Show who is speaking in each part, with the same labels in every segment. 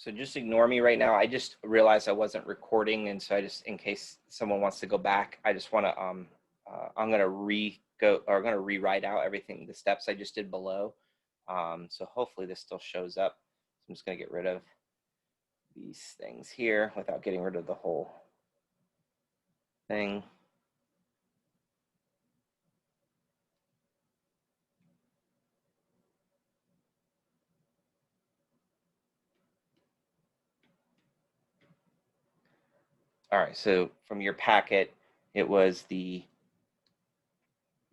Speaker 1: So just ignore me right now. I just realized I wasn't recording, and so I just, in case someone wants to go back, I just want to, I'm going to rewrite out everything, the steps I just did below. So hopefully this still shows up. So I'm just going to get rid of these things here without getting rid of the whole thing. All right, so from your packet, it was the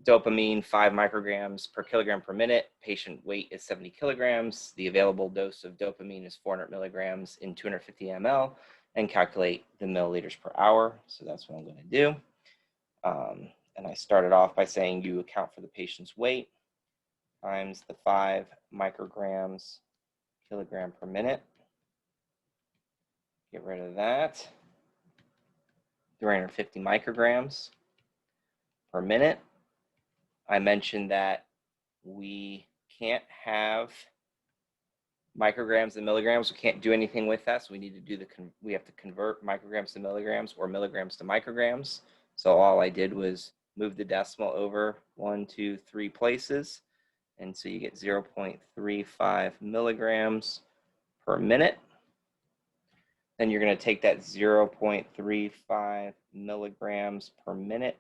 Speaker 1: dopamine 5 micrograms per kilogram per minute. Patient weight is 70 kilograms. The available dose of dopamine is 400 milligrams in 250 ml, and calculate the milliliters per hour. So that's what I'm going to do. And I started off by saying you account for the patient's weight times the 5 micrograms kilogram per minute. Get rid of that. 350 micrograms per minute. I mentioned that we can't have micrograms and milligrams. We can't do anything with that. So we need to do we have to convert micrograms to milligrams or milligrams to micrograms. So all I did was move the decimal over 1, 2, 3 places. And so you get 0.35 milligrams per minute. Then you're going to take that 0.35 milligrams per minute.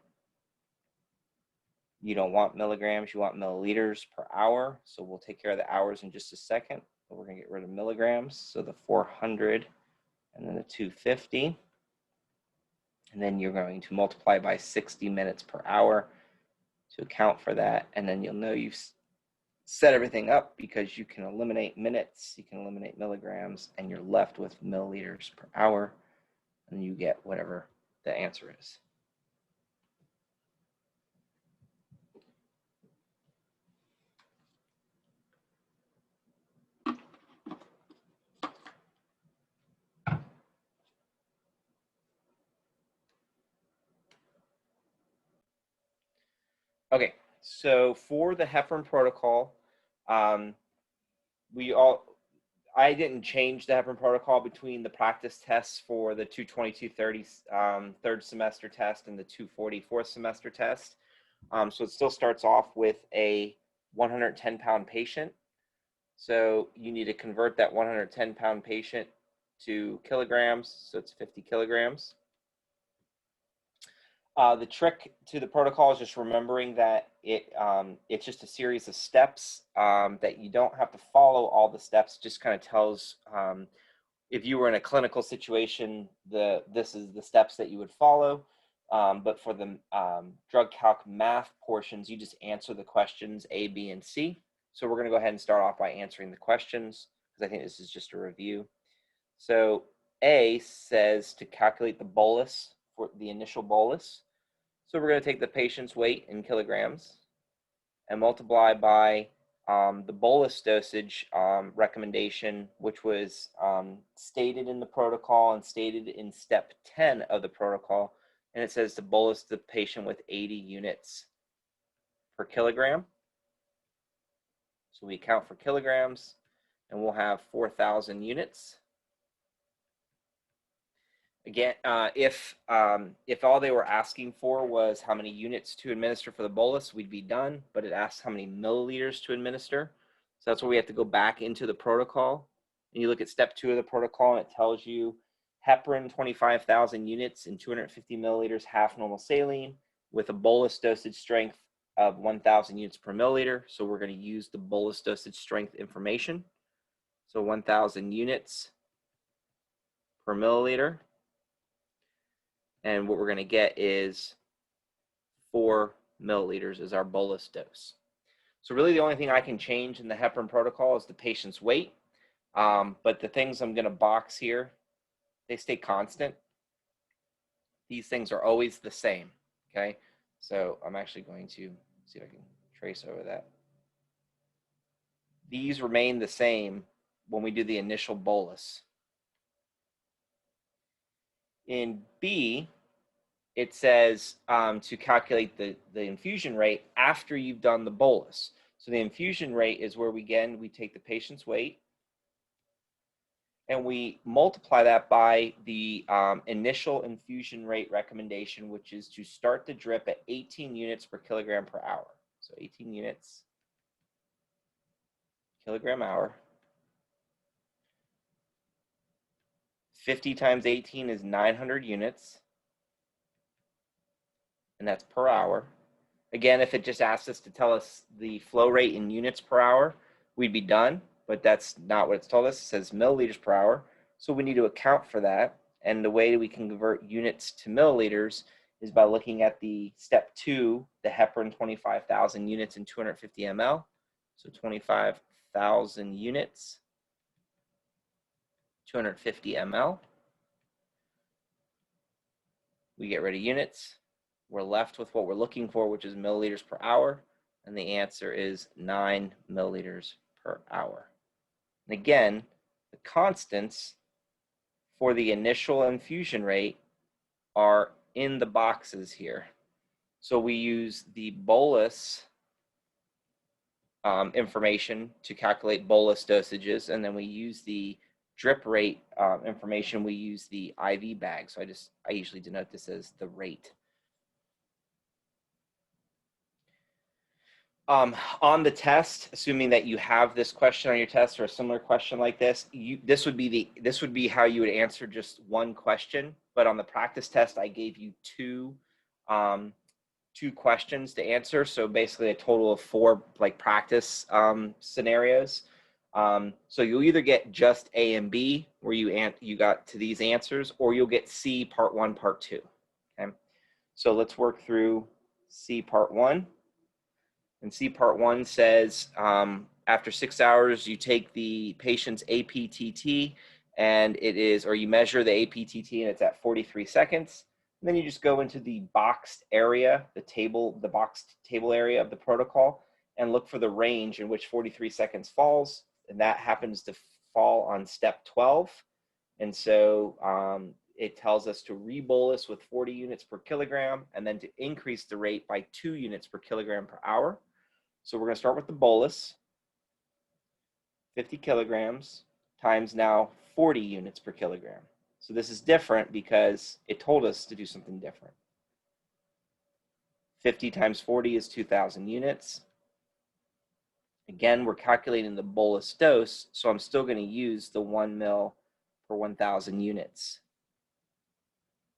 Speaker 1: You don't want milligrams, you want milliliters per hour. So we'll take care of the hours in just a second. But we're going to get rid of milligrams. So the 400 and then the 250. And then you're going to multiply by 60 minutes per hour to account for that. And then you'll know you've set everything up because you can eliminate minutes, you can eliminate milligrams, and you're left with milliliters per hour. And you get whatever the answer is. Okay, so for the heparin protocol, I didn't change the heparin protocol between the practice tests for the 220-230 third semester test and the 240 fourth semester test. So it still starts off with a 110-pound patient. So you need to convert that 110-pound patient to kilograms, so it's 50 kilograms. The trick to the protocol is just remembering that it's just a series of steps, that you don't have to follow all the steps. Just kind of tells, if you were in a clinical situation, this is the steps that you would follow. But for the drug calc math portions, you just answer the questions A, B, and C. So we're going to go ahead and start off by answering the questions, because I think this is just a review. So A says to calculate the bolus for the initial bolus. So we're going to take the patient's weight in kilograms and multiply by the bolus dosage recommendation, which was stated in the protocol and stated in step 10 of the protocol. And it says to bolus the patient with 80 units per kilogram. So we account for kilograms, and we'll have 4,000 units. Again, if all they were asking for was how many units to administer for the bolus, we'd be done, but it asks how many milliliters to administer. So that's where we have to go back into the protocol. And you look at step 2 of the protocol, and it tells you heparin 25,000 units in 250 milliliters, half normal saline, with a bolus dosage strength of 1,000 units per milliliter. So we're going to use the bolus dosage strength information. So 1,000 units per milliliter. And what we're going to get is 4 milliliters is our bolus dose. So really the only thing I can change in the heparin protocol is the patient's weight. But the things I'm going to box here, they stay constant. These things are always the same, okay? So I'm actually going to see if I can trace over that. These remain the same when we do the initial bolus. In B, it says to calculate the infusion rate after you've done the bolus. So the infusion rate is where we take the patient's weight, and we multiply that by the initial infusion rate recommendation, which is to start the drip at 18 units per kilogram per hour. So 18 units kilogram hour. 50 times 18 is 900 units, and that's per hour. Again, if it just asked us to tell us the flow rate in units per hour, we'd be done, but that's not what it's told us. It says milliliters per hour. So we need to account for that. And the way we can convert units to milliliters is by looking at the step 2, the heparin 25,000 units in 250 ml. So 25,000 units, 250 ml. We get rid of units. We're left with what we're looking for, which is milliliters per hour. And the answer is 9 milliliters per hour. And again, the constants for the initial infusion rate are in the boxes here. So we use the bolus information to calculate bolus dosages, and then we use the drip rate information. We use the IV bag. So I usually denote this as the rate. On the test, assuming that you have this question on your test or a similar question like this, this would be how you would answer just one question. But on the practice test, I gave you two questions to answer. So basically a total of 4 like practice scenarios. So you'll either get just A and B where you got to these answers, or you'll get C part 1, part 2. Okay. So let's work through C part 1. And C part 1 says, after 6 hours, you take the patient's APTT, and you measure the APTT, and it's at 43 seconds. And then you just go into the boxed area, the boxed table area of the protocol, and look for the range in which 43 seconds falls. And that happens to fall on step 12. And so it tells us to rebolus with 40 units per kilogram, and then to increase the rate by 2 units per kilogram per hour. So we're going to start with the bolus, 50 kilograms times now 40 units per kilogram. So this is different because it told us to do something different. 50 times 40 is 2,000 units. Again, we're calculating the bolus dose, so I'm still going to use the 1 mil per 1,000 units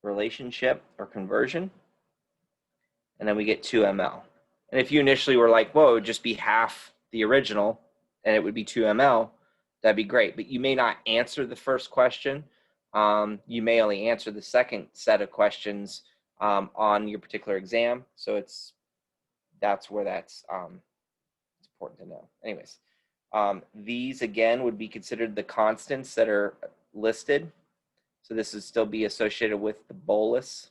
Speaker 1: relationship or conversion. And then we get 2 ml. And if you initially were like, whoa, it would just be half the original and it would be 2 ml, that'd be great. But you may not answer the first question. You may only answer the second set of questions on your particular exam. So that's where it's important to know. Anyways, these again would be considered the constants that are listed. So this would still be associated with the bolus.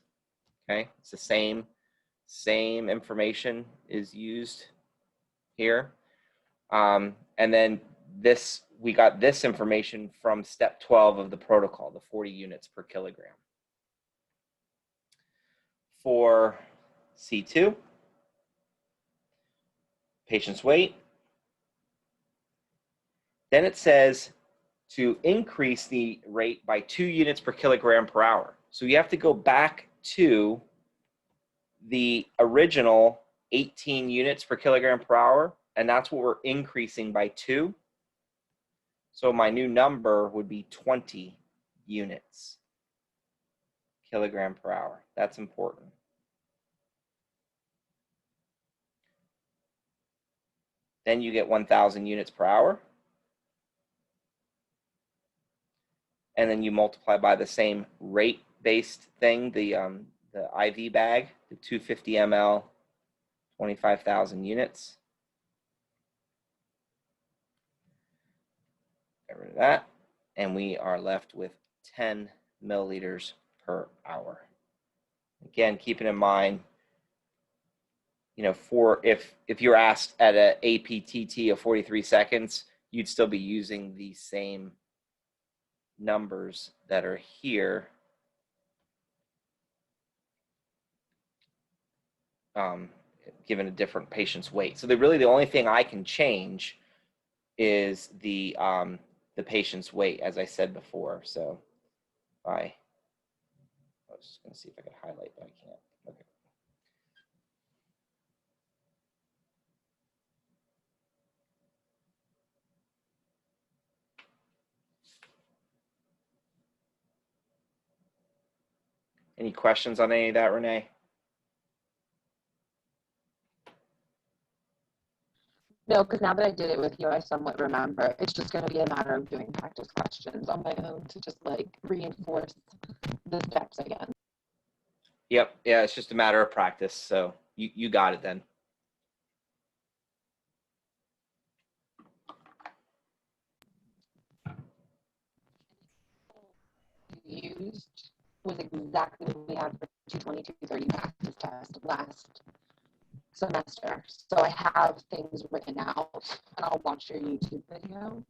Speaker 1: Okay, it's the same information is used here. And then we got this information from step 12 of the protocol, the 40 units per kilogram. For C2, patient's weight. Then it says to increase the rate by 2 units per kilogram per hour. So you have to go back to the original 18 units per kilogram per hour, and that's what we're increasing by 2. So my new number would be 20 units kilogram per hour. That's important. Then you get 1,000 units per hour. And then you multiply by the same rate-based thing, the IV bag, the 250 ml, 25,000 units. Get rid of that. And we are left with 10 milliliters per hour. Again, keeping in mind, if you're asked at an APTT of 43 seconds, you'd still be using the same numbers that are here. Given a different patient's weight. So the only thing I can change is the the patient's weight, as I said before. So I was just going to see if I could highlight, but I can't. Okay. Any questions on any of that, Renee?
Speaker 2: No, because now that I did it with you, I somewhat remember. It's just going to be a matter of doing practice questions on my own to just like reinforce the steps again.
Speaker 1: Yep. Yeah, it's just a matter of practice. So you got it then.
Speaker 2: Used was exactly what we had for 22230 practice test last semester. So I have things written out, and I'll watch your YouTube video